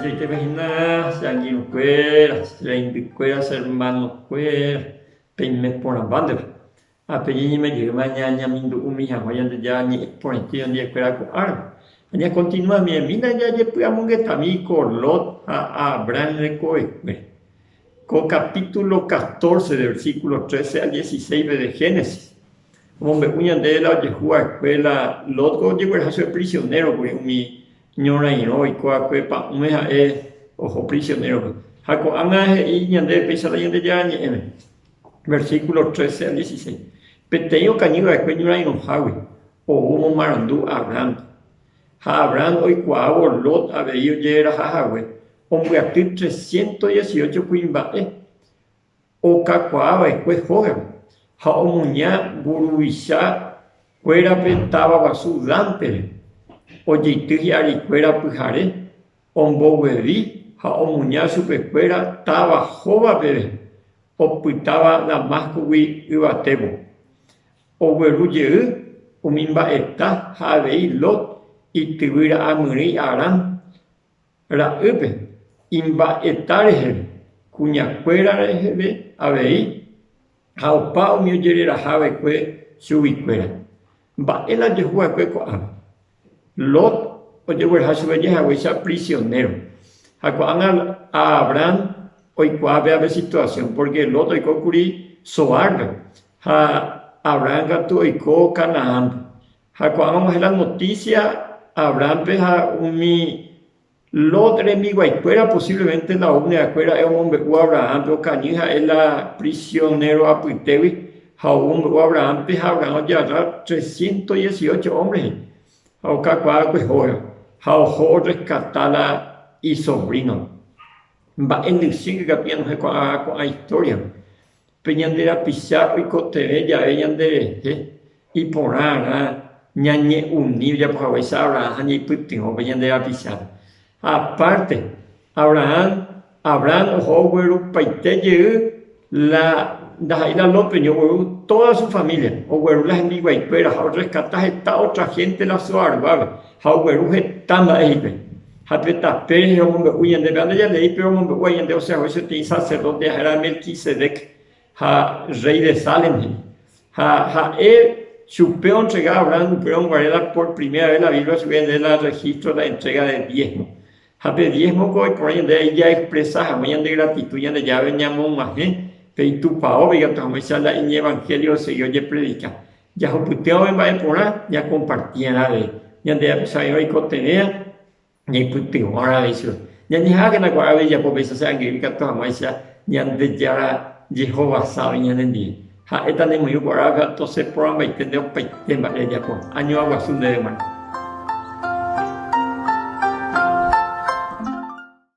yo te imaginas, si alguien fuera, si fuera, hermanos fuera, peime por la banda. A pedir me diga mañana, mindu umija, vayan de ya ni por el tío ni fuera con ar. Anya continúa mi mina ya podemos que también con Lot a Abraham le coe. Con capítulo 14 del versículo 13 al 16 de Génesis. Como me uñan de la Yehua escuela, Lot llegó a ser prisionero porque mi ñora y no y coa cuepa umeja ojo prisionero. Jaco anga y ñande pesa la yende ya ñeme. Versículo 13 al 16. Peteño cañigo de cueñura y no jawi. O humo marandu Abraham. Ha Abraham hoy cuavo Lot a veío yera jajawe. Hombre a 318 cuimba o cacuaba después joven. Ha omuña guruisha fuera pentaba basudante. Oye tuji aricuera pujare. Ombo bebi. Ha omuña superfuera taba jova bebe. O putaba damasco wi ubatebo. O gueruye umimba eta ha vei Lot y tibira amuri aram. Ra upe. Imba etare cuña fuera rebe avei. Haupa o meu gerera have kwe subikwera. Ba ela Yehua kwe ko am. Lot o Yehua hasuwe hawe sa prisionero. Hako anga a Abraham hoy kwa ve situación porque Lot hoy ko kuri soarga. Ha Abraham gato hoy ko Canaán. Hako anga la noticia Abraham pe ha umi Lot enemigo fuera posiblemente la única fuera es un hombre Abraham pero canija es la prisionero a Puitewi ha un Abraham pe Abraham ya 318 hombres ha cacua pues joya ha ojo rescatada y sobrino va en el siglo que piano con la historia peñandera pisar y cotere ya de y por ahora ñañe unir ya por Abraham ni putin peñandera pisar. Aparte, Abraham ojo güero paiteye la López, toda su familia, o güero las amigos y pero ha rescatar esta otra gente la suarba, ha güero tama eibe, ha peta pere hombre huyen de banda ya leí pero hombre huyen de o sea eso tiene sacerdote era Melquisedec, ha rey de Salem, ha supeo entregar a Abraham, pero guardar por primera vez la Biblia sube en el registro de la entrega de diezmo. Habe diezmo coi por ahí de ella expresa mañana de gratitud ya de ya veníamos más pero tu pao vega tu jamás la en evangelio se yo ya predica ya puteo en va por ahí ya compartía la de ya de saber hoy contenía ni puteo ahora eso ya ni haga na guarda ya por eso se angelica tu jamás ya de ya Jehová sabe ya de ha esta de muy guarda entonces por ahí entender un tema ya por año agua azul de hermano.